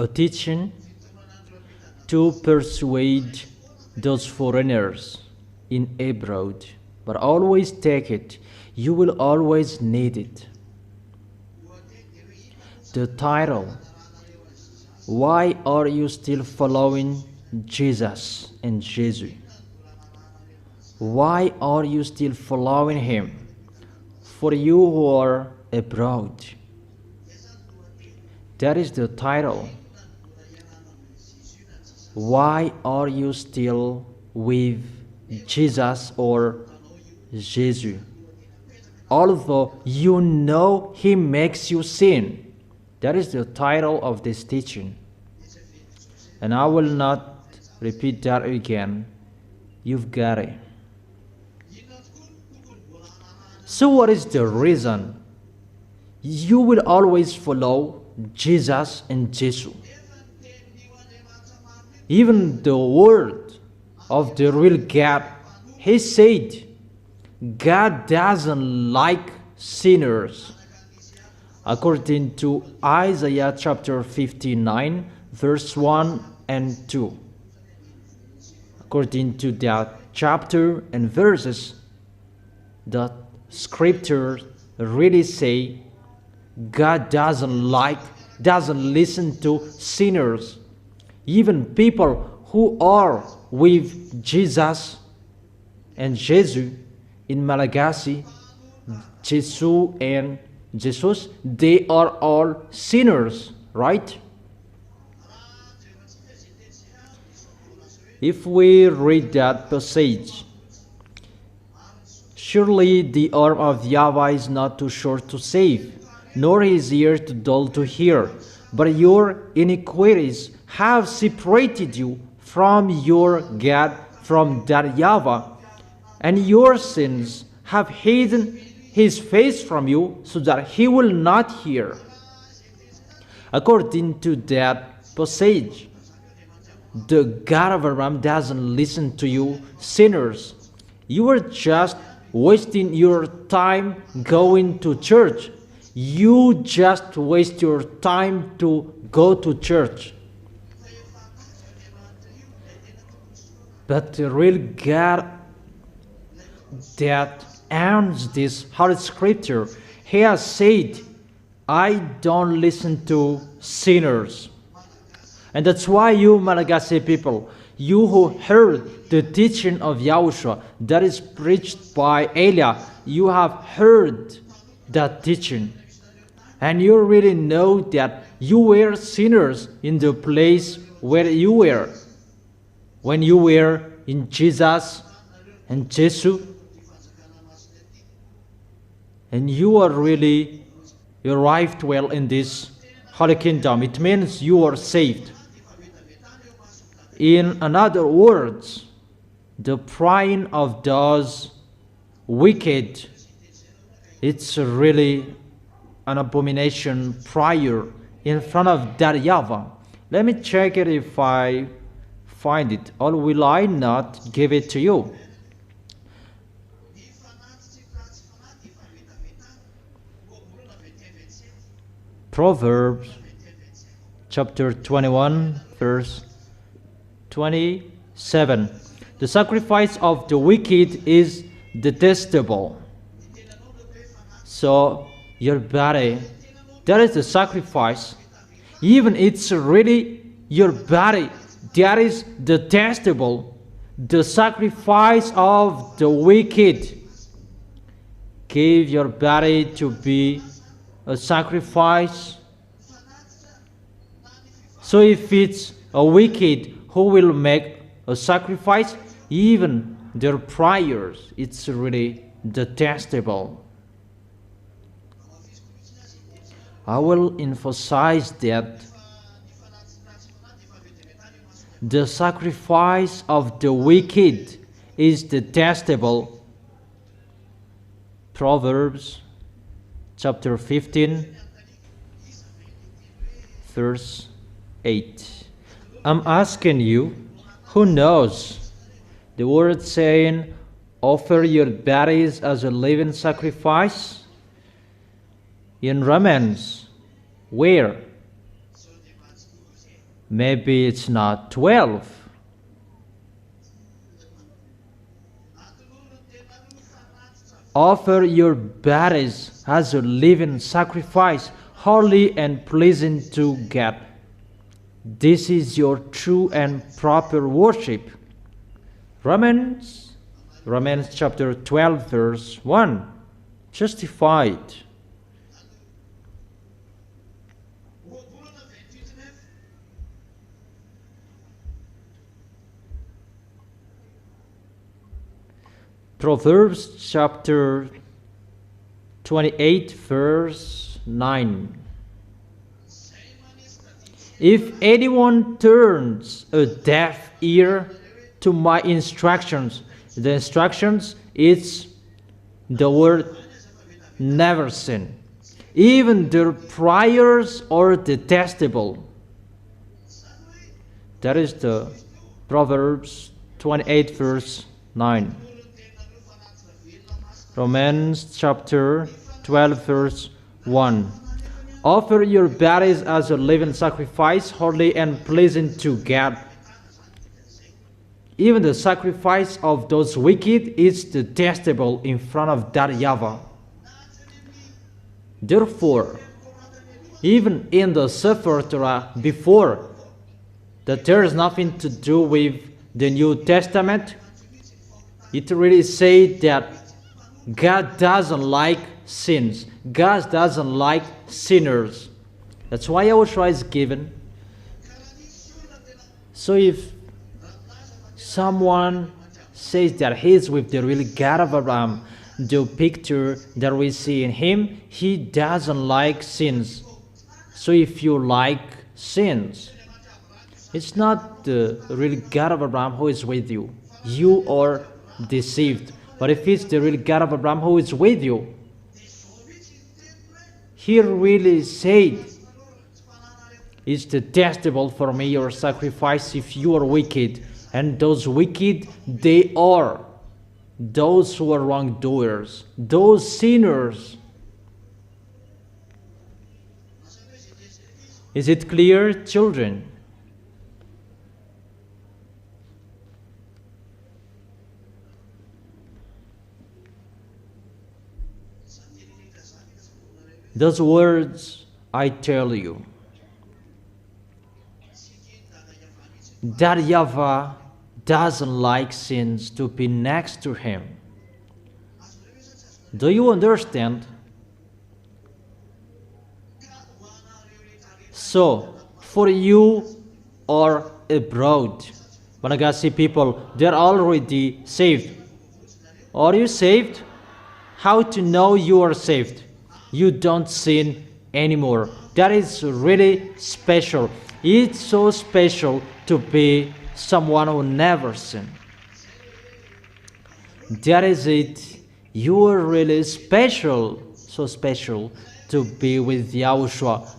a teaching to persuade those foreigners in abroad, but always take it. You will always need it. The title, why are you still following Jesus and Jesus? Why are you still following him? For you who are abroad. That is the title. Why are you still with Jesus or Jesus? Although you know he makes you sin. That is the title of this teaching. And I will not repeat that again. You've got it. So what is the reason you will always follow Jesus and Jesus? Even the word of the real God, he said, God doesn't like sinners. According to Isaiah chapter 59, verse 1 and 2. According to that chapter and verses, the scriptures really say God doesn't listen to sinners. Even people who are with Jesus and Jesus in Malagasy, Jesus and Jesus, they are all sinners, right? If we read that passage, surely the arm of YAHVAH is not too short to save, nor his ear too dull to hear. But your iniquities have separated you from your God, from that YAHVAH, and your sins have hidden his face from you, so that he will not hear. According to that passage, the God of Abraham doesn't listen to you sinners. You are just wasting your time going to church. You just waste your time to go to church. But the real God that owns this Holy Scripture, he has said, I don't listen to sinners. And that's why you Malagasy people, you who heard the teaching of YAHOSHUAH that is preached by Elia, you have heard that teaching. And you really know that you were sinners in the place where you were. When you were in Jesus and Jesus. And you arrived well in this Holy Kingdom. It means you are saved. In other words, the praying of those wicked, it's really an abomination prayer in front of that YAHVAH. Let me check it if I find it, or will I not give it to you? Proverbs chapter 21, verse 27. The sacrifice of the wicked is detestable. So your body, that is the sacrifice. Even it's really your body that is detestable. The sacrifice of the wicked. Give your body to be a sacrifice. So if it's a wicked who will make a sacrifice, even their prayers, it's really detestable. I will emphasize that the sacrifice of the wicked is detestable. Proverbs chapter 15, verse 8. I'm asking you, who knows? The word saying, offer your bodies as a living sacrifice. In Romans, where? Maybe it's not 12. Offer your bodies as a living sacrifice, holy and pleasing to God. This is your true and proper worship. Romans chapter 12 verse 1. Justified. Proverbs chapter 28 verse 9. If anyone turns a deaf ear to my instructions, the instructions is the word never sin. Even their prayers are detestable. That is the Proverbs 28 verse 9. Romans chapter 12 verse 1. Offer your bodies as a living sacrifice, holy and pleasing to God. Even the sacrifice of those wicked is detestable in front of that YAHVAH. Therefore, even in the Sefer Torah before, that there is nothing to do with the New Testament, it really says that God doesn't like sins. God doesn't like sinners. That's why YAHOSHUAH is given. So if someone says that he is with the real God of Abraham, the picture that we see in him, he doesn't like sins. So if you like sins, it's not the real God of Abraham who is with you. You are deceived. But if it's the real God of Abraham who is with you, he really said, it's detestable for me your sacrifice if you are wicked. And those wicked, they are those who are wrongdoers, those sinners. Is it clear, children? Those words I tell you, that YAHVAH doesn't like sins to be next to him. Do you understand? So, for you or abroad, Malagasy people, they're already saved. Are you saved? How to know you are saved? You don't sin anymore. That is really special. It's so special to be someone who never sinned. That is it. You are really special, so special to be with YAHOSHUAH.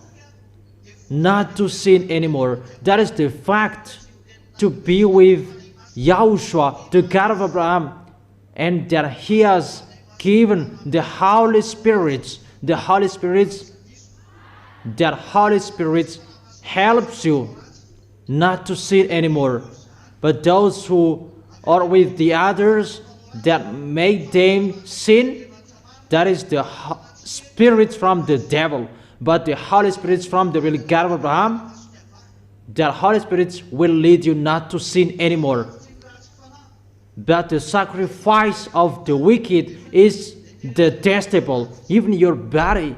Not to sin anymore. That is the fact. To be with YAHOSHUAH, the God of Abraham, and that He has given the Holy Spirit. The Holy Spirit, that Holy Spirit helps you not to sin anymore. But those who are with the others that make them sin, that is the spirit from the devil. But the Holy Spirit from the real God of Abraham, that Holy Spirit will lead you not to sin anymore. But the sacrifice of the wicked is detestable. Even your body,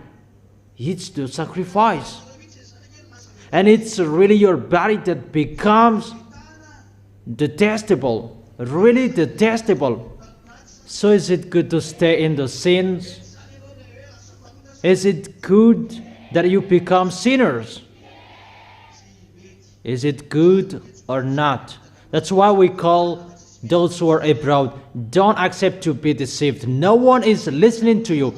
it's the sacrifice. And it's really your body that becomes detestable, really detestable. So is it good to stay in the sins? Is it good that you become sinners? Is it good or not? That's why we call those who are abroad, don't accept to be deceived. No one is listening to you.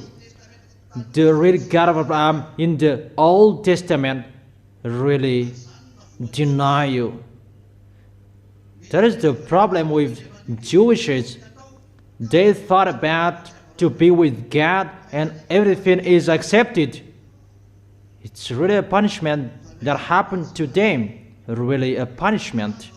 The real God of Abraham in the Old Testament really deny you. That is the problem with Jewishes. They thought about to be with God and everything is accepted. It's really a punishment that happened to them. really a punishment.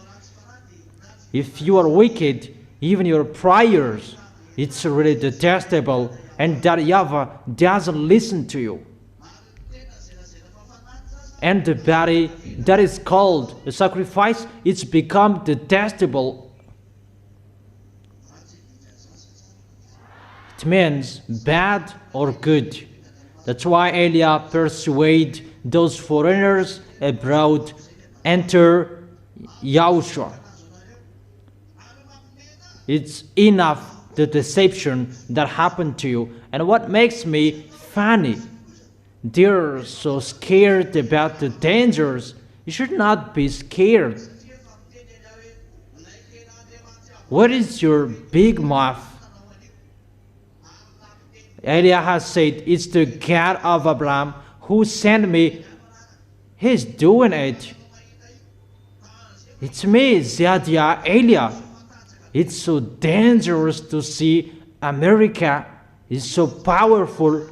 If you are wicked, even your prayers, it's really detestable, and that YAHVAH doesn't listen to you. And the body that is called a sacrifice, it's become detestable. It means bad or good. That's why Elia persuaded those foreigners abroad enter YAHOSHUAH. It's enough the deception that happened to you. And what makes me funny, they're so scared about the dangers. You should not be scared. What is your big mouth? Elia has said, it's the God of Abraham who sent me. He's doing it. It's me, Zadiah, Elia. It's so dangerous to see America is so powerful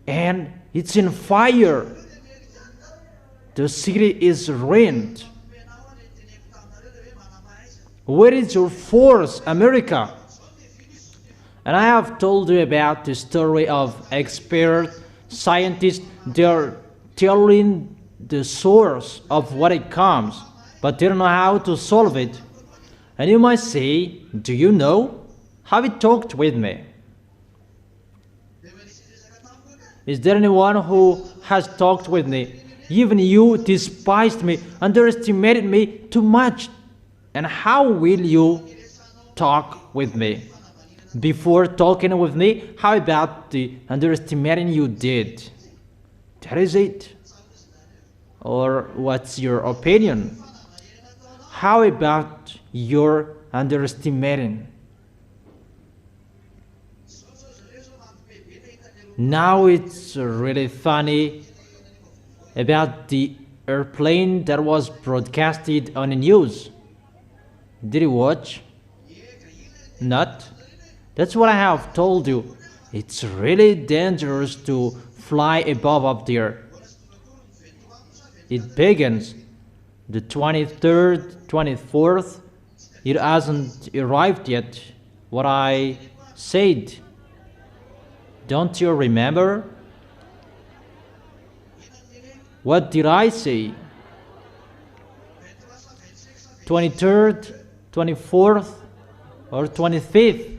and it's in fire. The city is ruined. Where is your force, America? And I have told you about the story of expert scientists. They are telling the source of what it comes, but they don't know how to solve it. And you might say, do you know? Have you talked with me? Is there anyone who has talked with me? Even you despised me, underestimated me too much. And how will you talk with me? Before talking with me, how about the underestimating you did? That is it. Or what's your opinion? How about your underestimating? Now it's really funny about the airplane that was broadcasted on the news. Did you watch? Not? That's what I have told you. It's really dangerous to fly above up there. It begins the 23rd, 24th. It hasn't arrived yet. What I said. Don't you remember? What did I say? 23rd, 24th, or 25th?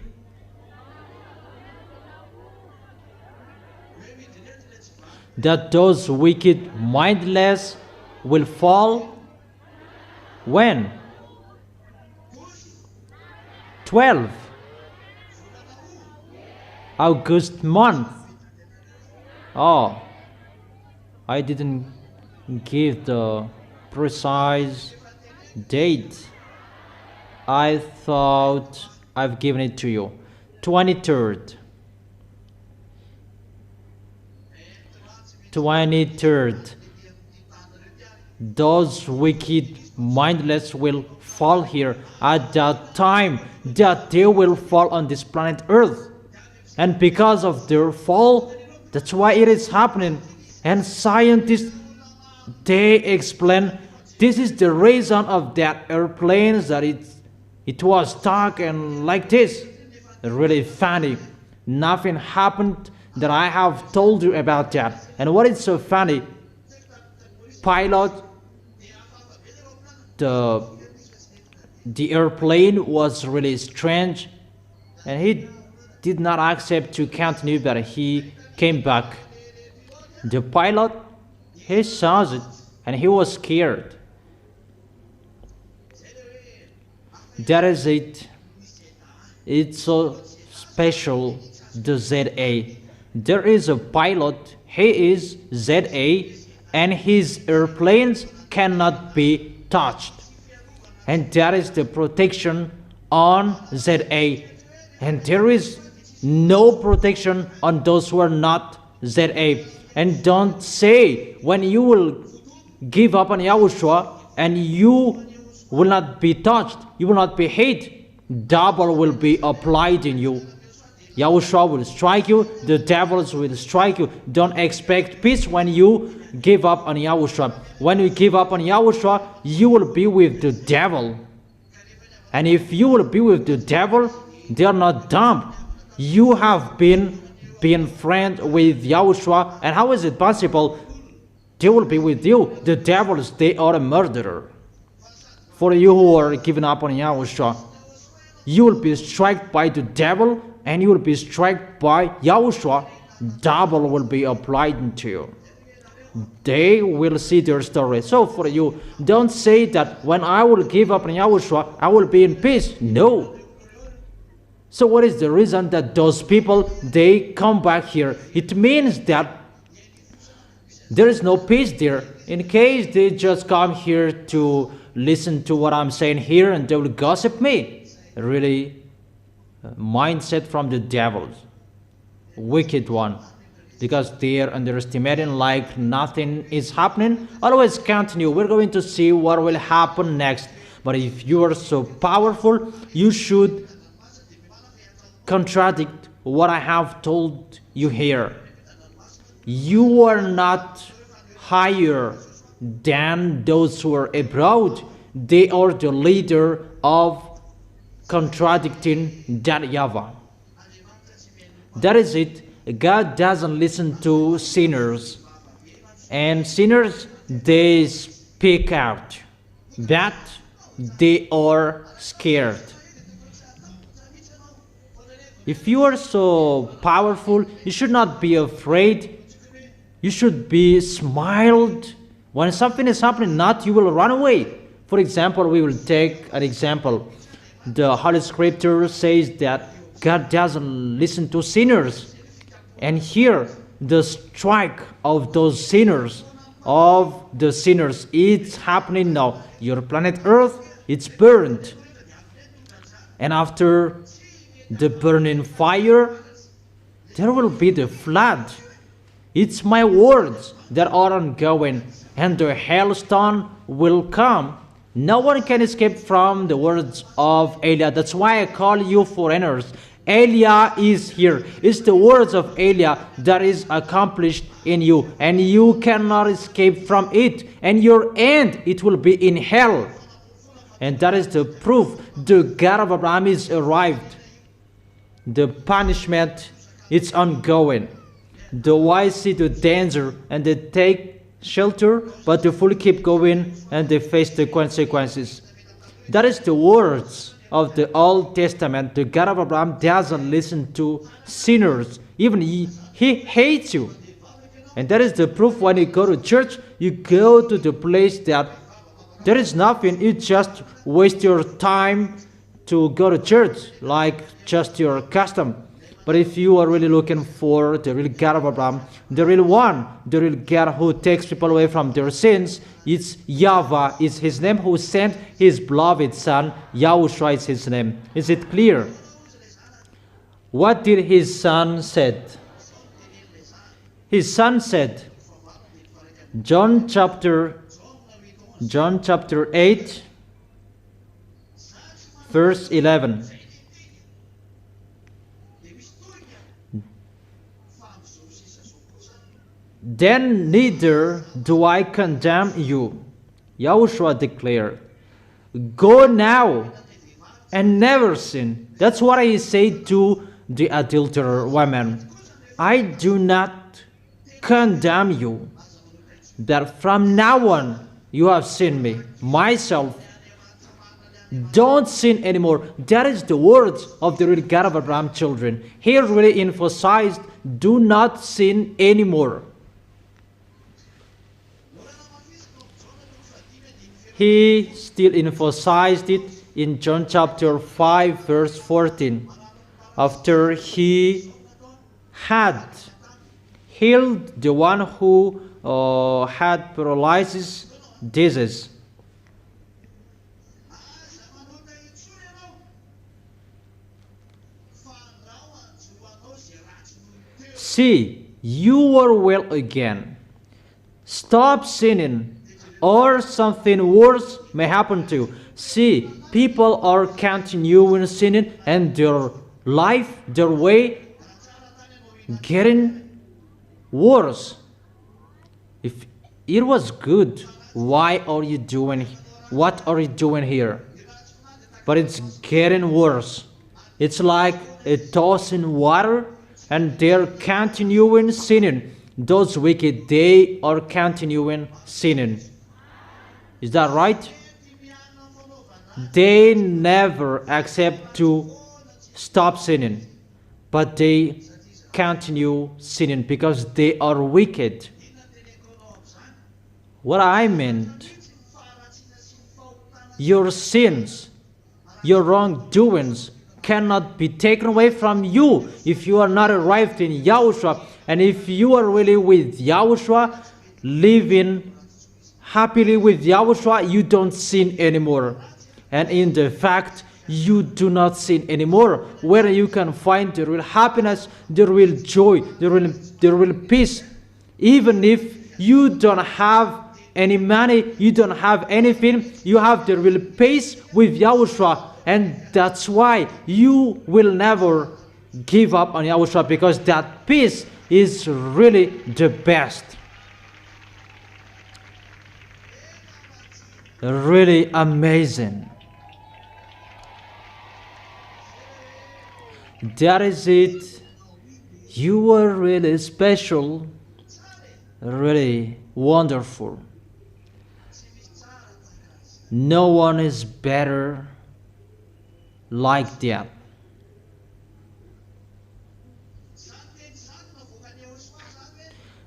That those wicked, mindless will fall? When? 12. August month. Oh, I didn't give the precise date. I thought I've given it to you. 23rd. 23rd. Those wicked, mindless will fall here at that time that they will fall on this planet Earth. And because of their fall, that's why it is happening. And scientists, they explain this is the reason of that airplanes that it was stuck and like this. Really funny. Nothing happened that I have told you about that. And what is so funny? Pilot, the airplane was really strange, and he did not accept to continue, but he came back. The pilot, he saw it, and he was scared. That is it. It's so special, the ZA. There is a pilot, he is ZA, and his airplanes cannot be touched. And that is the protection on ZA. And there is no protection on those who are not ZA. And don't say when you will give up on YAHOSHUAH and you will not be touched, you will not be hit, double will be applied in you. YAHOSHUAH will strike you, the devils will strike you. Don't expect peace when you give up on YAHOSHUAH. When you give up on YAHOSHUAH, you will be with the devil. And if you will be with the devil, they are not dumb. You have been friends with YAHOSHUAH, and how is it possible they will be with you? The devils, they are a murderer. For you who are giving up on YAHOSHUAH, you will be struck by the devil, and you will be struck by YAHOSHUAH. Double will be applied to you. They will see their story. So for you, don't say that when I will give up on YAHOSHUAH, I will be in peace. No. So what is the reason that those people, they come back here? It means that there is no peace there. In case they just come here to listen to what I'm saying here and they will gossip me. Really, mindset from the devils. Wicked one. Because they are underestimating like nothing is happening. Always continue. We're going to see what will happen next. But if you are so powerful, you should contradict what I have told you here. You are not higher than those who are abroad. They are the leader of contradicting that YAHVAH. That is it. God doesn't listen to sinners. And sinners, they speak out. That they are scared. If you are so powerful, you should not be afraid. You should be smiled. When something is happening, not you will run away. For example, we will take an example. The Holy Scripture says that God doesn't listen to sinners. And here, the strike of those sinners, it's happening now. Your planet Earth, it's burned. And after the burning fire, there will be the flood. It's my words that are ongoing, and the hailstone will come. No one can escape from the words of Elia. That's why I call you foreigners. Elia is here. It's the words of Elia that is accomplished in you, and you cannot escape from it. And your end, it will be in hell. And that is the proof. The God of Abraham is arrived. The punishment, it's ongoing. The wise see the danger and they take shelter, but the fool keep going and they face the consequences. That is the words of the Old Testament. The God of Abraham doesn't listen to sinners. Even he hates you. And that is the proof. When you go to church, you go to the place that there is nothing. You just waste your time to go to church, like just your custom. But if you are really looking for the real God of Abraham, the real one, the real God who takes people away from their sins, it's YAHVAH is his name, who sent his beloved son. YAHOSHUAH is his name. Is it clear? What did his son said? His son said, John chapter 8, verse 11. Then neither do I condemn you, YAHOSHUAH declared. Go now and never sin. That's what I say to the adulterer woman. I do not condemn you, that from now on you have seen me, myself. Don't sin anymore. That is the words of the real God of Abraham children. Here really emphasized, do not sin anymore. He still emphasized it in John chapter 5, verse 14. After he had healed the one who had paralysis disease. See, you are well again. Stop sinning, or something worse may happen to you. See, people are continuing sinning, and their life, their way, getting worse. it was good. Why are you doing, what are you doing here? But it's getting worse. It's like a toss in water, and they're continuing sinning. Those wicked, they are continuing sinning. Is that right? They never accept to stop sinning, but they continue sinning because they are wicked. What I meant, your sins, your wrongdoings cannot be taken away from you if you are not arrived in Yahushua. And if you are really with Yahushua, living happily with Yahushua, you don't sin anymore. And in the fact, you do not sin anymore, where you can find the real happiness, the real joy, the real peace. Even if you don't have any money, you don't have anything, you have the real peace with Yahushua. And that's why you will never give up on Yahushua, because that peace is really the best. Really amazing. That is it. You are really special, really wonderful. No one is better like that.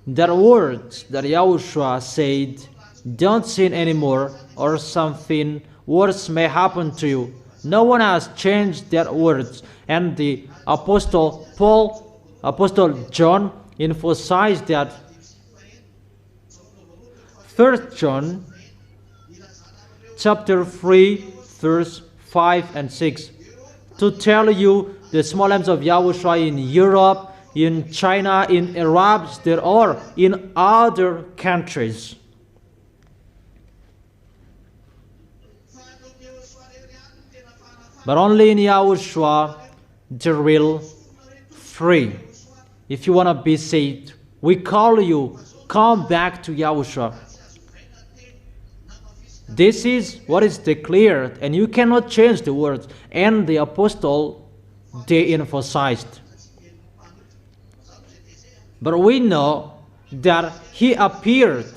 The words that Yahushua said, don't sin anymore, or something worse may happen to you. No one has changed their words. And the Apostle John emphasized that. 1 John chapter 3, verse 5 and 6. To tell you the small lambs of Yahushua in Europe, in China, in Arabs, there are in other countries. But only in Yahushua, the real free. If you want to be saved, we call you, come back to Yahushua. This is what is declared, and you cannot change the words. And the apostle, they emphasized. But we know that he appeared.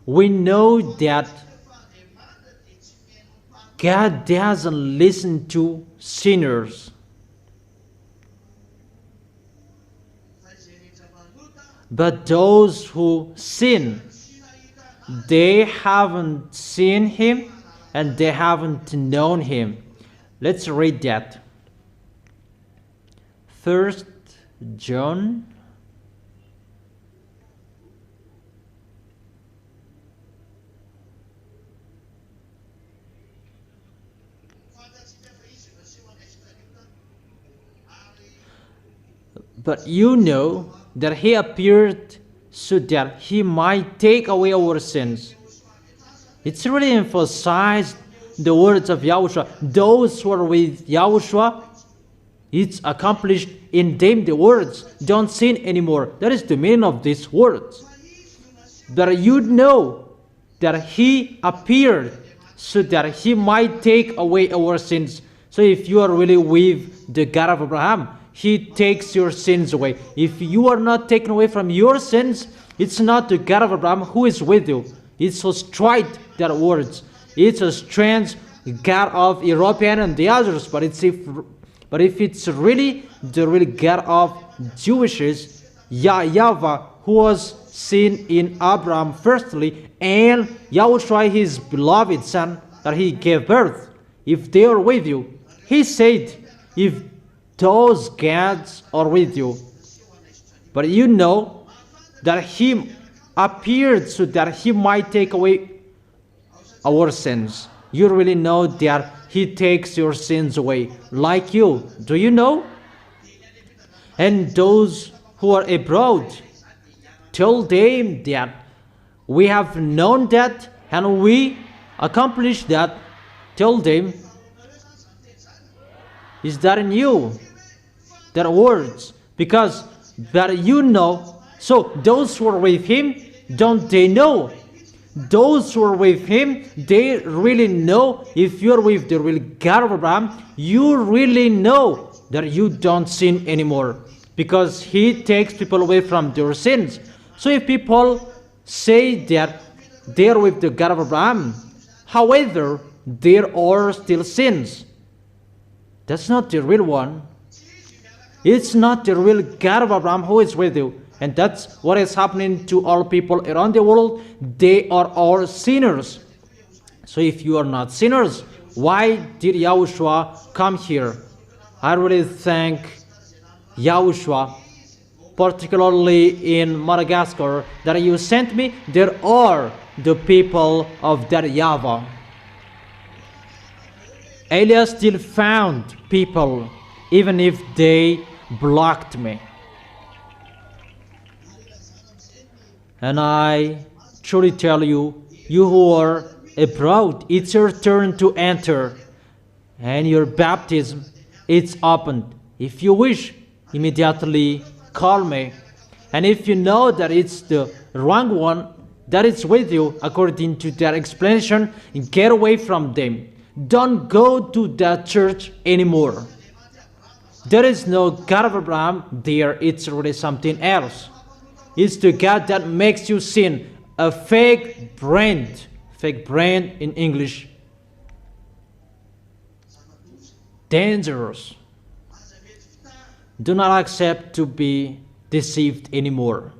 We know that God doesn't listen to sinners. But those who sin, they haven't seen him and they haven't known him. Let's read that. 1 John But you know that he appeared so that he might take away our sins. It's really emphasized the words of Yahushua. Those who are with Yahushua, it's accomplished in them the words. Don't sin anymore. That is the meaning of these words. That you know that he appeared so that he might take away our sins. So if you are really with the God of Abraham, he takes your sins away. If you are not taken away from your sins, it's not the God of Abraham who is with you. It's so straight, that words. It's a strange God of European and the others, but if it's really the real God of Jewishes, YAHVAH, who was seen in Abraham firstly, and Yahushua, his beloved son, that he gave birth, if they are with you, he said, if those gods are with you. But you know that he appeared so that he might take away our sins. You really know that he takes your sins away, like you. Do you know? And those who are abroad, tell them that we have known that and we accomplished that. Tell them, is that in you? their words, because that you know. So those who are with him, don't they know? Those who are with him, they really know. If you're with the real God of Abraham, you really know that you don't sin anymore, because he takes people away from their sins. So if people say that they are with the God of Abraham, however, there are still sins, that's not the real one. It's not the real God of Abraham who is with you. And that's what is happening to all people around the world. They are all sinners. So if you are not sinners, why did YAHOSHUAH come here? I really thank YAHOSHUAH, particularly in Madagascar, that you sent me. There are the people of that YAHVAH. Elias still found people, even if they blocked me. And I truly tell you, you who are abroad, it's your turn to enter. And your baptism, it's opened. If you wish, immediately call me. And if you know that it's the wrong one that is with you, according to their explanation, get away from them. Don't go to that church anymore. There is no God of Abraham there. It's really something else. It's the God that makes you sin. A fake brand in English. Dangerous. Do not accept to be deceived anymore.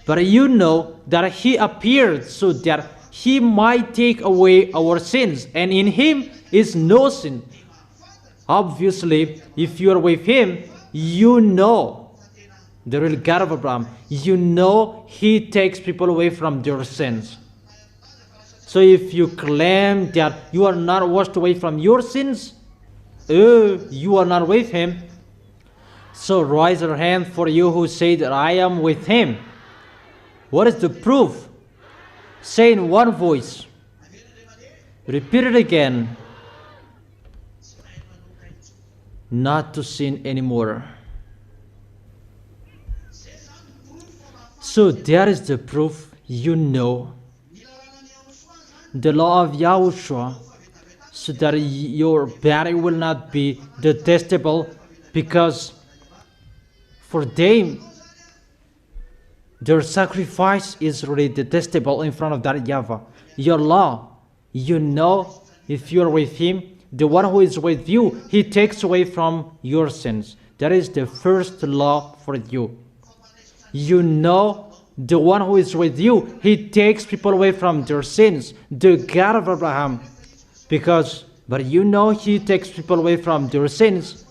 But you know that he appeared so that he might take away our sins, and in him is no sin. Obviously, if you are with him, you know the real God of Abraham. You know he takes people away from their sins. So if you claim that you are not washed away from your sins, you are not with him. So raise your hand for you who say that I am with him. What is the proof? Say in one voice. Repeat it again. Not to sin anymore. So that is the proof. You know the law of YAHOSHUAH, so that your body will not be detestable, because for them their sacrifice is really detestable in front of that YAHVAH. Your law, you know, if you are with him, the one who is with you, he takes away from your sins. That is the first law for you. You know the one who is with you, he takes people away from their sins. The God of Abraham. But you know he takes people away from their sins.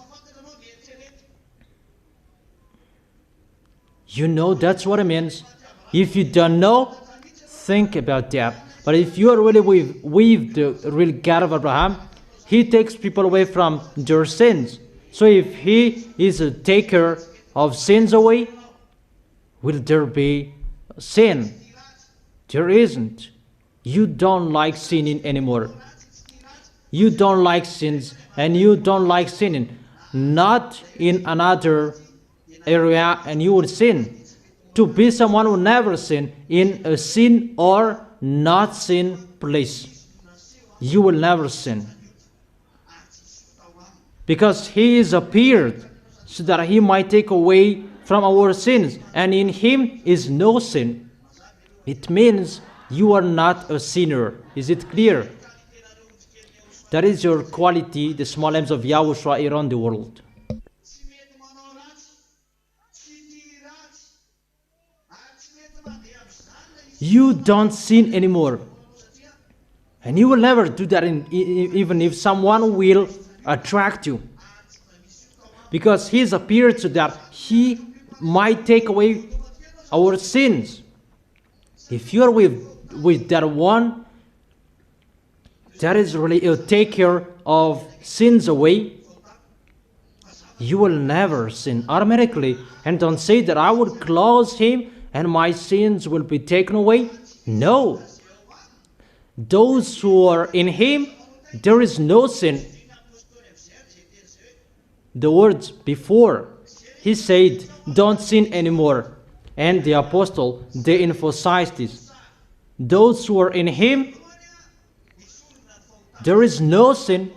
You know that's what it means. If you don't know, think about that. But if you are really with the real God of Abraham, he takes people away from their sins. So if he is a taker of sins away, will there be sin? There isn't. You don't like sinning anymore. You don't like sins, and you don't like sinning. Not in another area and you would sin. To be someone who never sin in a sin or not sin place, you will never sin. Because he is appeared so that he might take away from our sins, and in him is no sin. It means you are not a sinner. Is it clear? That is your quality, the small m's of YAHOSHUAH around the world. You don't sin anymore. And you will never do that even if someone will attract you. Because he has appeared so that he might take away our sins. If you are with that one, that is really a taker of sins away, you will never sin automatically. And don't say that I would close him and my sins will be taken away. No. Those who are in him, there is no sin. the words before. He said, don't sin anymore. And the apostle, they emphasized this. Those who are in him, there is no sin.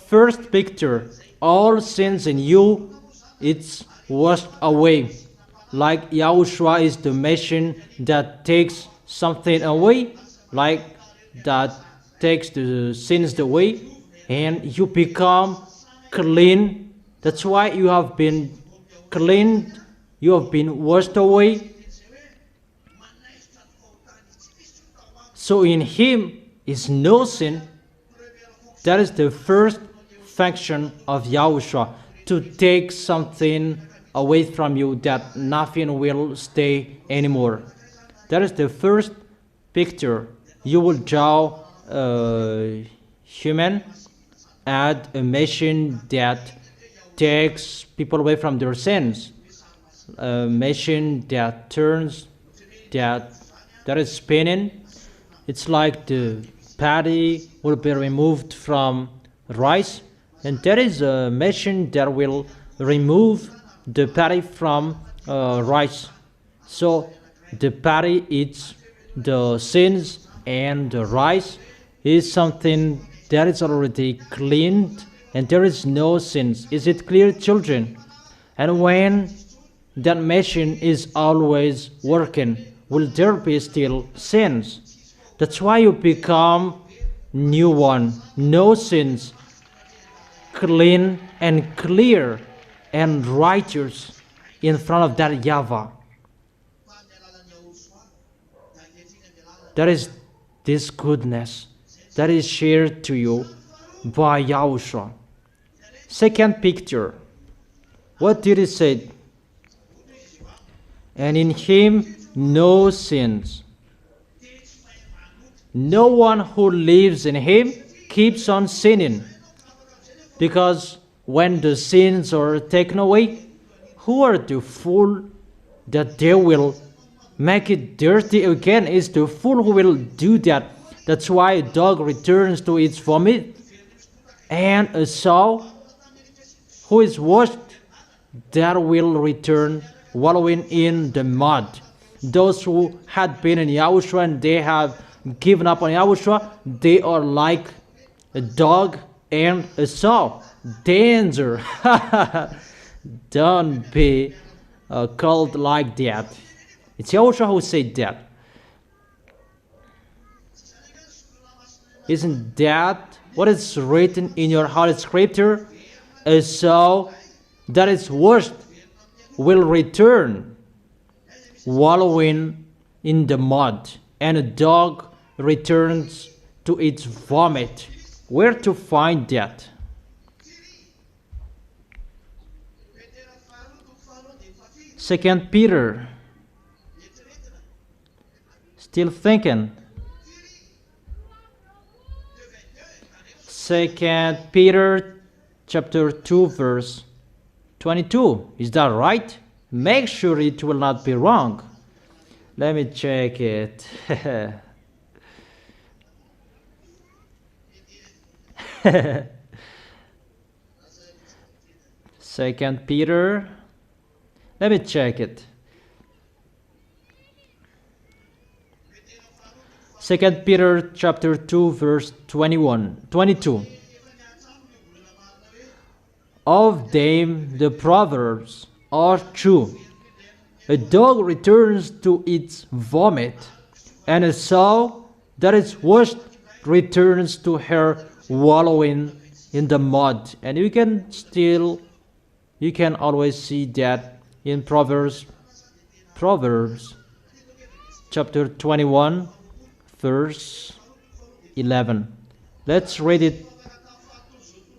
First picture, all sins in you, it's washed away. Like YAHOSHUAH is the machine that takes something away, like that takes the sins away, and you become clean. That's why you have been cleaned, you have been washed away. So in him is no sin. That is the first function of YAHOSHUAH, to take something away from you, that nothing will stay anymore. That is the first picture. You will draw a human, add a machine that takes people away from their sins, a machine that turns, that is spinning. It's like the patty will be removed from rice, and there is a machine that will remove the patty from rice. So the patty eats the sins, and the rice is something that is already cleaned, and there is no sins. Is it clear, children? And when that machine is always working, will there be still sins? That's why you become new one, no sins, clean and clear and righteous in front of that YAHVAH. That is this goodness that is shared to you by YAHOSHUAH. Second picture, what did he say? And in him no sins. No one who lives in him keeps on sinning, because when the sins are taken away, who are the fool that they will make it dirty again? Is the fool who will do that. That's why a dog returns to its vomit, and a sow who is washed, that will return wallowing in the mud. Those who had been in YAHOSHUAH and they have given up on YAHOSHUAH, they are like a dog and a sow. Danger! Don't be called like that. It's YAHOSHUAH who said that. Isn't that what is written in your Holy Scripture? A sow that is washed will return wallowing in the mud, and a dog returns to its vomit. Where to find that? Second Peter. Still thinking. Second Peter chapter 2 verse 22. Is that right? Make sure it will not be wrong. Let me check it. Second Peter. Let me check it. Second Peter chapter 2 verse 22. Of them the proverbs are true. A dog returns to its vomit, and a sow that is washed returns to her wallowing in the mud. And you can always see that in Proverbs chapter 21 verse 11. Let's read it.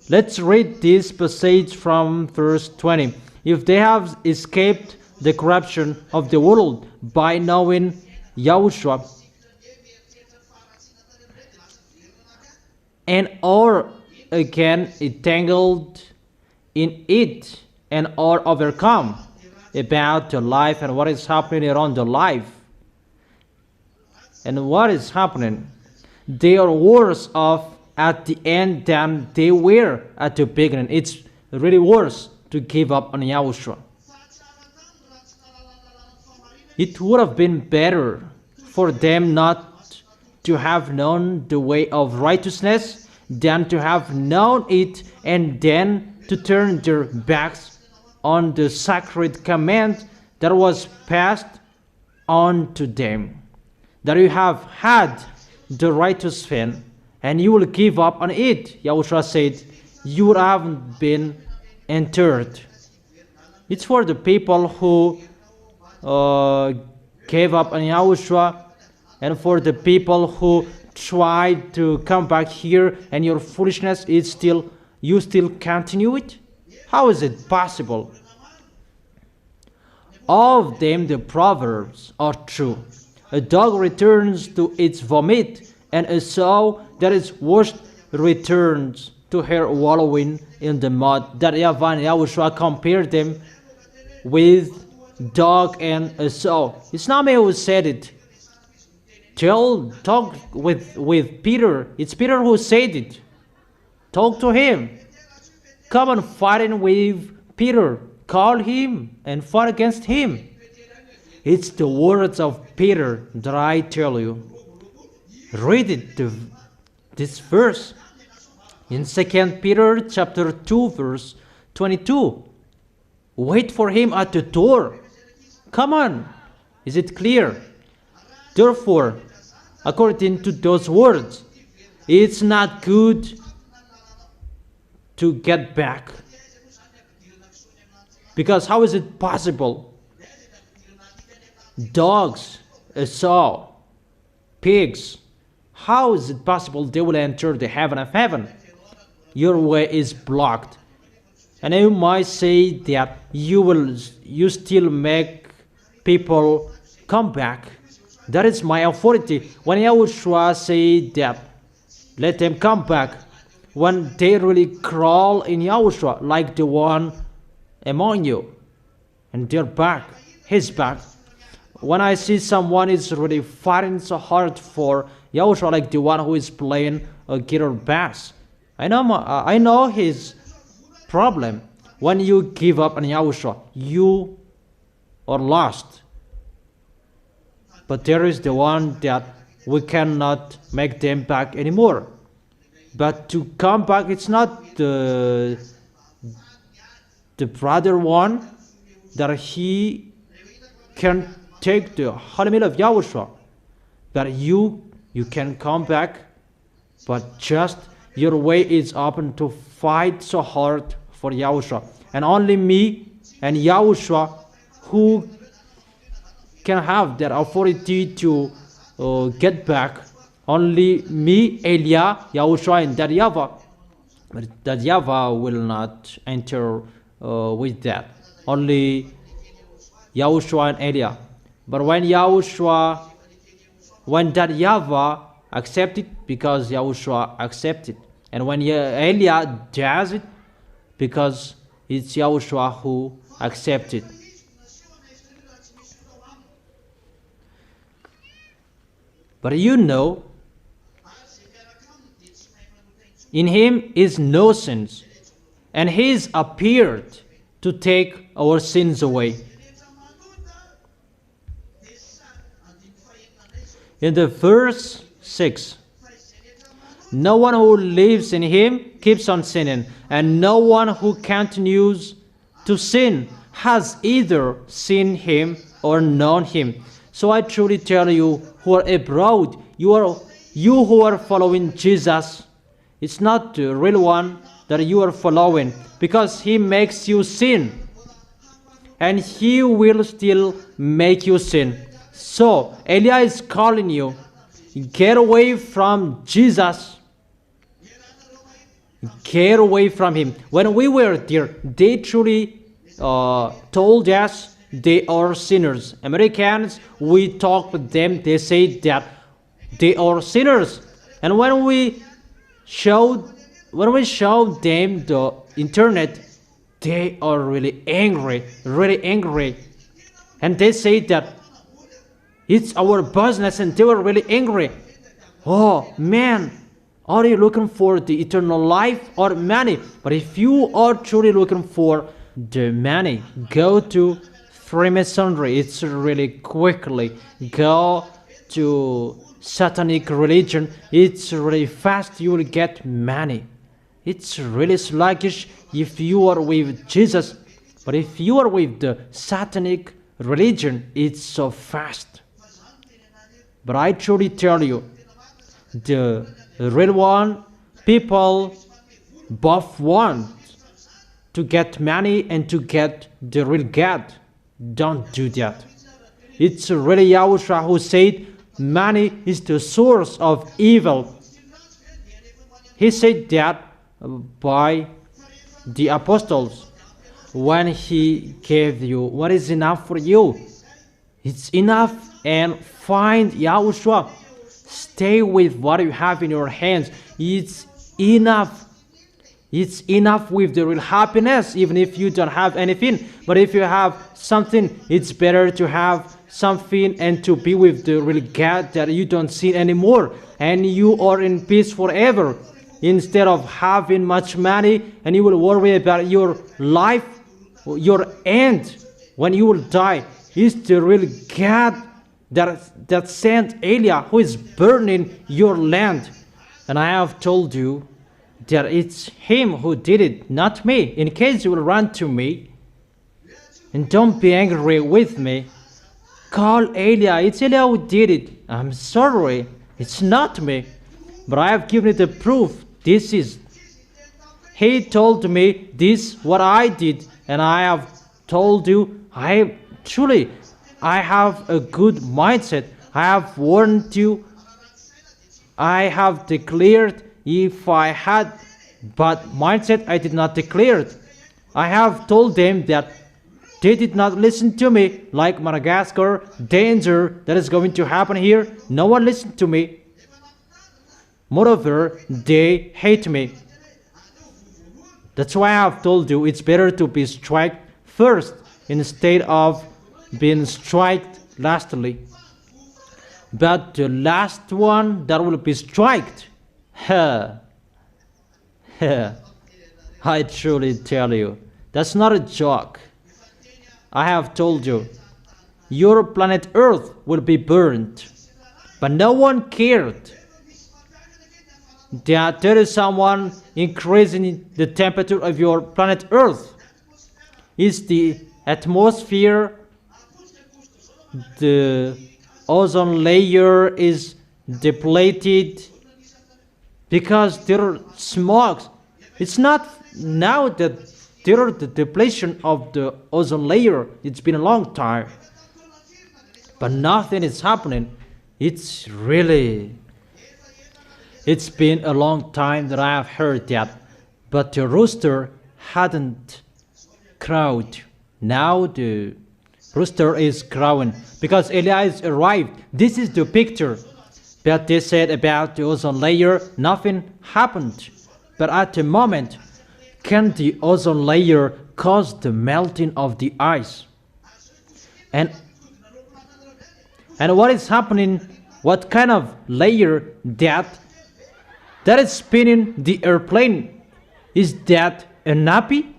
Let's read this passage from verse 20. If they have escaped the corruption of the world by knowing YAHOSHUAH, and are again entangled in it, and are overcome about the life and what is happening around the life. And what is happening? They are worse off at the end than they were at the beginning. It's really worse to give up on Yahushua. It would have been better for them not to have known the way of righteousness than to have known it and then to turn their backs on the sacred command that was passed on to them. That you have had the right to sin and you will give up on it. Yahushua said, you haven't been entered. It's for the people who gave up on Yahushua, and for the people who tried to come back here and your foolishness is still, you still continue it? How is it possible? All of them, the proverbs, are true. A dog returns to its vomit, and a sow that is washed returns to her wallowing in the mud. That YAHVAH and Yahushua compared them with dog and a sow. It's not me who said it. Talk with Peter. It's Peter who said it. Talk to him. Come and fighting with Peter. Call him and fight against him. It's the words of Peter that I tell you. Read it, this verse in 2 Peter chapter 2 verse 22. Wait for him at the door. Come on. Is it clear? Therefore, according to those words, it's not good to get back. Because how is it possible? Dogs, a sow, pigs, how is it possible they will enter the heaven of heaven? Your way is blocked. And you might say that you still make people come back. That is my authority. When Yahushua said that, let them come back, when they really crawl in Yahushua like the one among you, and they're back, he's back. When I see someone is really fighting so hard for Yahushua like the one who is playing a guitar bass, I know his problem. When you give up on Yahushua, you are lost. But there is the one that we cannot make them back anymore. But to come back, it's not the brother one that he can take the holy meal of Yahushua. But you can come back, but just your way is open to fight so hard for Yahushua. And only me and Yahushua who can have that authority to get back. Only me, Elia, Yahushua, and that YAHVAH. But that YAHVAH will not enter with that. Only Yahushua and Elia. But when that YAHVAH accepted, because Yahushua accepted, and when Elia does it, because it's Yahushua who accepted. But you know, in him is no sins, and he is appeared to take our sins away. In the verse 6, no one who lives in him keeps on sinning, and no one who continues to sin has either seen him or known him. So I truly tell you who are abroad, you who are following Jesus, it's not the real one that you are following, because he makes you sin, and he will still make you sin. So Elia is calling you, get away from Jesus. Get away from him. When we were there, they truly told us they are sinners. Americans, we talk with them, they say that they are sinners. And when we showed them the internet, they are really angry. And they say that it's our business, and they were really angry. Oh man, Are you looking for the eternal life or money? But if you are truly looking for the money, go to Freemasonry. It's really quickly. Go to satanic religion. It's really fast. You will get money. It's really sluggish if you are with Jesus. But if you are with the satanic religion, it's so fast. But I truly tell you, the real one, people both want to get money and to get the real God. Don't do that. It's really YAHOSHUAH who said money is the source of evil. He said that by the apostles when he gave you what is enough for you. It's enough, and find YAHOSHUAH. Stay with what you have in your hands. It's enough. It's enough with the real happiness, even if you don't have anything. But if you have something, it's better to have something and to be with the real God that you don't see anymore. And you are in peace forever. Instead of having much money and you will worry about your life, your end, when you will die. It's the real God that sent Elijah, who is burning your land. And I have told you that it's him who did it, not me. In case you will run to me and don't be angry with me, call Elijah. It's Elijah who did it. I'm sorry, it's not me. But I have given you the proof. He told me this, what I did, and I have told you, I have a good mindset. I have warned you. I have declared. If I had bad mindset, I did not declare it. I have told them that they did not listen to me, like Madagascar, danger that is going to happen here. No one listened to me. Moreover, they hate me. That's why I have told you it's better to be struck first instead of being struck lastly. But the last one that will be struck, I truly tell you, that's not a joke. I have told you, your planet Earth will be burned, but no one cared that there is someone increasing the temperature of your planet Earth. Is the atmosphere, the ozone layer is depleted because there are smog. It's not now that there is the depletion of the ozone layer. It's been a long time, but nothing is happening. It's been a long time that I have heard that, but the rooster hadn't crowed. Now the rooster is crowing because Elias arrived. This is the picture. But they said about the ozone layer, nothing happened. But at the moment, can the ozone layer cause the melting of the ice? And what is happening? What kind of layer that is spinning the airplane? Is that a nappy?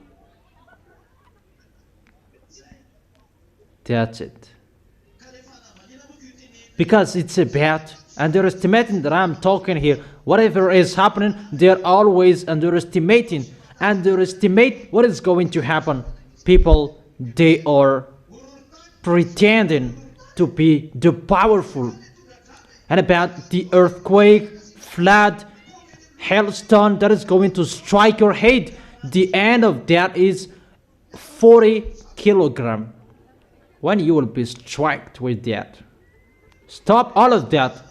That's it. Because it's about underestimating that I'm talking here. Whatever is happening, they're always underestimating. Underestimate what is going to happen. People, they are pretending to be the powerful. And about the earthquake, flood, hailstone that is going to strike your head, the end of that is 40 kilograms. When you will be struck with that. Stop all of that.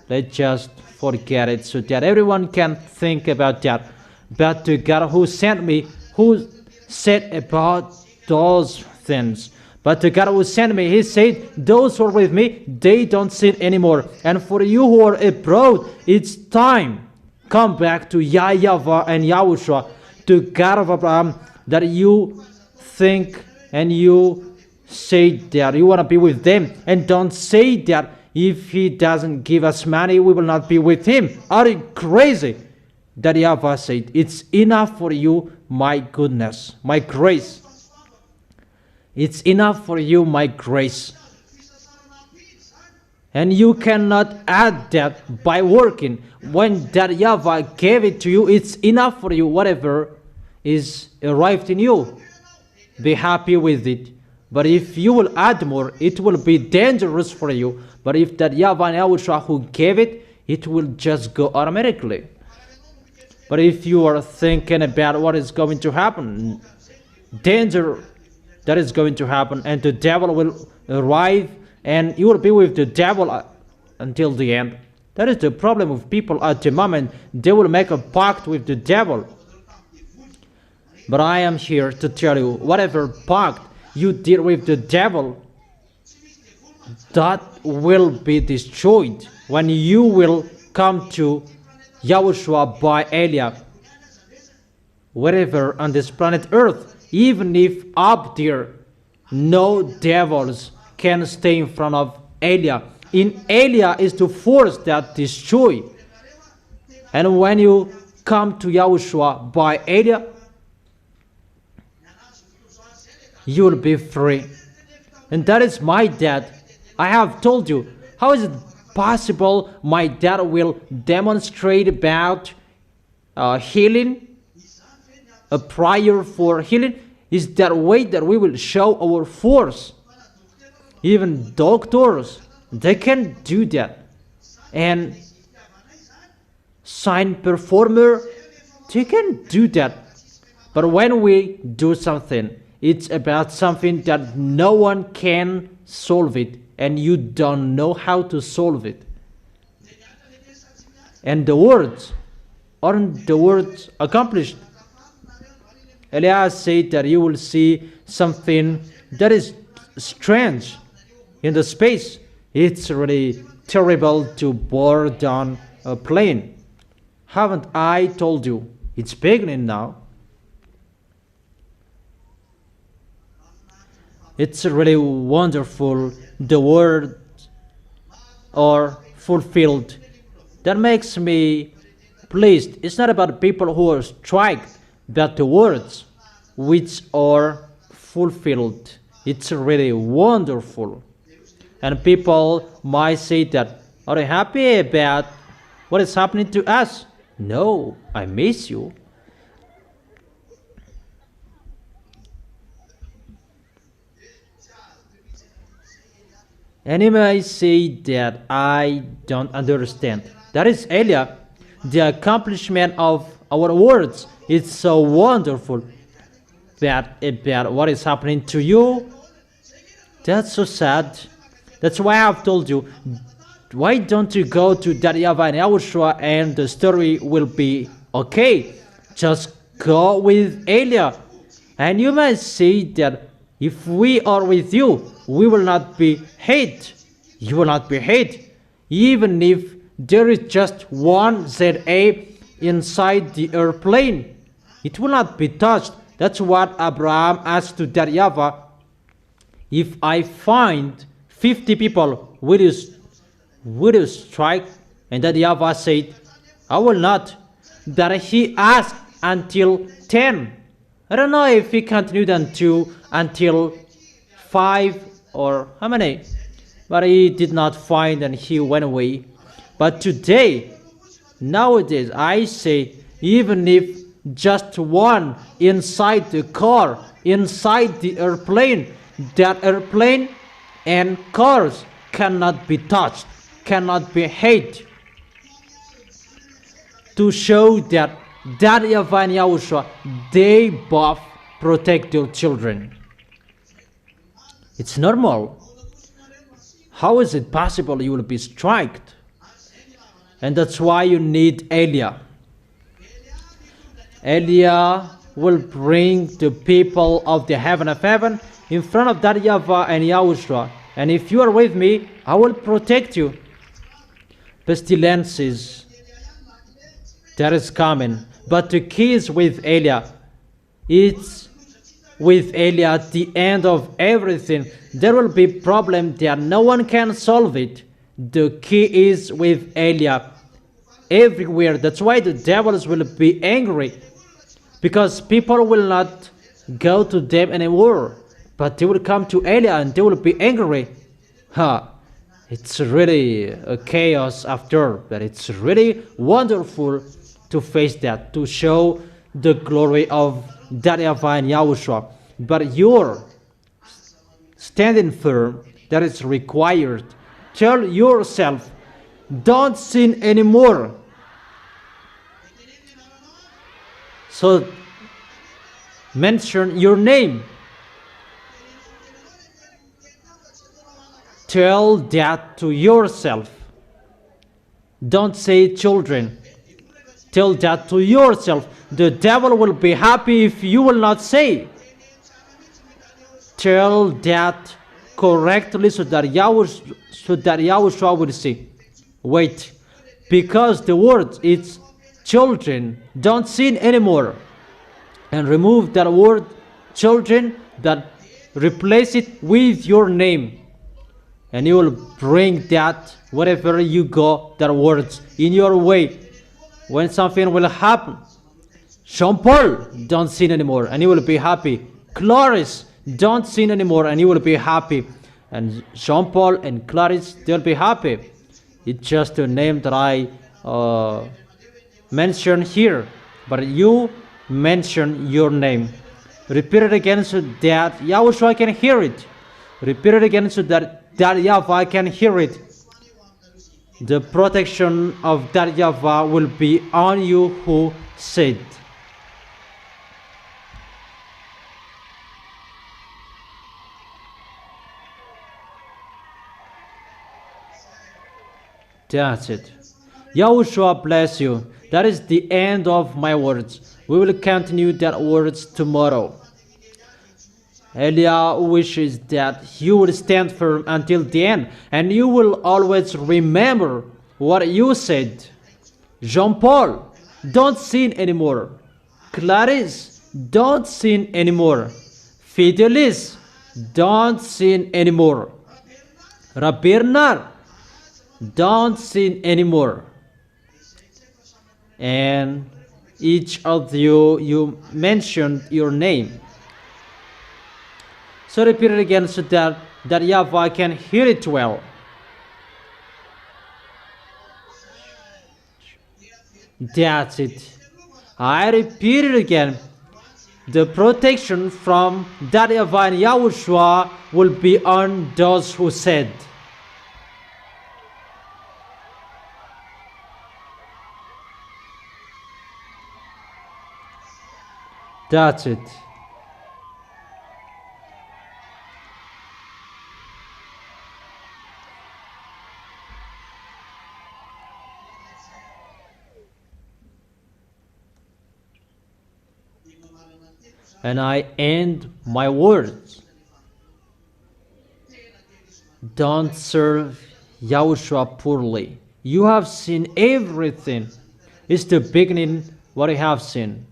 Let's just forget it so that everyone can think about that. But the God who sent me, who said about those things. But the God who sent me, he said, those who are with me, they don't sin anymore. And for you who are abroad, it's time. Come back to YAHVAH and YAHOSHUAH, to God of Abraham, that you think and you say that you want to be with them. And don't say that If he doesn't give us money, we will not be with him. Are you crazy? That YAHVAH said, it's enough for you, my goodness, my grace. It's enough for you, my grace. And you cannot add that by working. When that YAHVAH gave it to you, it's enough for you, whatever is arrived in you. Be happy with it. But if you will add more, it will be dangerous for you. But if that YAHVAH and YAHOSHUAH who gave it, it will just go automatically. But if you are thinking about what is going to happen, danger that is going to happen, and the devil will arrive, and you will be with the devil until the end. That is the problem with people at the moment. They will make a pact with the devil. But I am here to tell you, whatever pact you did with the devil, that will be destroyed when you will come to YAHOSHUAH by Eliah. Wherever on this planet Earth, even if up there no devils can stay in front of Eliah. In Eliah is to force that destroy. And when you come to YAHOSHUAH by Eliah, you will be free. And that is my dad. I have told you, how is it possible my dad will demonstrate about healing, a prayer for healing? Is that way that we will show our force. Even doctors, they can do that. And sign performer, they can do that. But when we do something, it's about something that no one can solve it, and you don't know how to solve it. And the words, aren't the words accomplished? Elias said that you will see something that is strange in the space. It's really terrible to board down a plane. Haven't I told you? It's beginning now. It's really wonderful. The words are fulfilled. That makes me pleased. It's not about people who are struck, but the words which are fulfilled. It's really wonderful. And people might say that, are you happy about what is happening to us? No, I miss you. And you may say that I don't understand. That is Eliah. The accomplishment of our words is so wonderful. But about what is happening to you, that's so sad. That's why I've told you, why don't you go to YAHVAH and YAHOSHUAH and the story will be okay. Just go with Eliah. And you may say that if we are with you, we will not be hate. You will not be hate. Even if there is just one ZA inside the airplane, it will not be touched. That's what Abraham asked to YAHVAH. If I find 50 people, will you strike? And YAHVAH said, I will not. That he asked until 10. I don't know if he continued until 5 or how many. But he did not find and he went away. But today, nowadays, I say, even if just one inside the car, inside the airplane, that airplane and cars cannot be touched, cannot be hit. To show that YAHVAH and YAHOSHUAH, they both protect their children. It's normal. How is it possible you will be struck? And that's why you need Eliah. Eliah will bring the people of the heaven of heaven in front of YAHVAH and YAHOSHUAH. And if you are with me, I will protect you. Pestilences, that is coming. But the key is with Eliah. It's with Eliah at the end of everything. There will be problem that no one can solve it. The key is with Eliab everywhere. That's why the devils will be angry, because people will not go to them anymore, but they will come to Eliab and they will be angry. It's really a chaos after, but it's really wonderful to face that, to show the glory of that YAHVAH and YAHOSHUAH. But you're standing firm, that is required. Tell yourself, don't sin anymore. So mention your name. Tell that to yourself. Don't say children. Tell that to yourself. The devil will be happy if you will not say. Tell that correctly so that YAHOSHUAH will see. Wait, because the word is children, don't sin anymore. And remove that word children, that replace it with your name. And you will bring that wherever you go, that words in your way. When something will happen, Jean-Paul, don't sin anymore, and you will be happy. Clarice, don't sin anymore, and you will be happy. And Jean-Paul and Clarice, they'll be happy. It's just a name that I mentioned here, but you mention your name. Repeat it again so that YAHOSHUAH can hear it. Repeat it again so that YAHVAH can hear it. The protection of that YAHVAH will be on you who said. That's it. YAHOSHUAH bless you. That is the end of my words. We will continue that words tomorrow. Elia wishes that you will stand firm until the end, and you will always remember what you said. Jean-Paul, don't sin anymore. Clarice, don't sin anymore. Fidelis, don't sin anymore. Bernard, don't sin anymore. And each of you mentioned your name. So repeat it again so that YAHVAH can hear it well. That's it. I repeat it again. The protection from that YAHVAH and YAHOSHUAH will be on those who said. That's it. And I end my words. Don't serve YAHOSHUAH poorly. You have seen everything. It's the beginning what you have seen.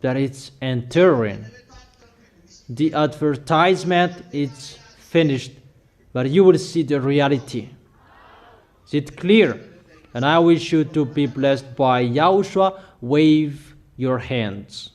That it's entering. The advertisement is finished, but you will see the reality. Is it clear? And I wish you to be blessed by YAHOSHUAH. Wave your hands.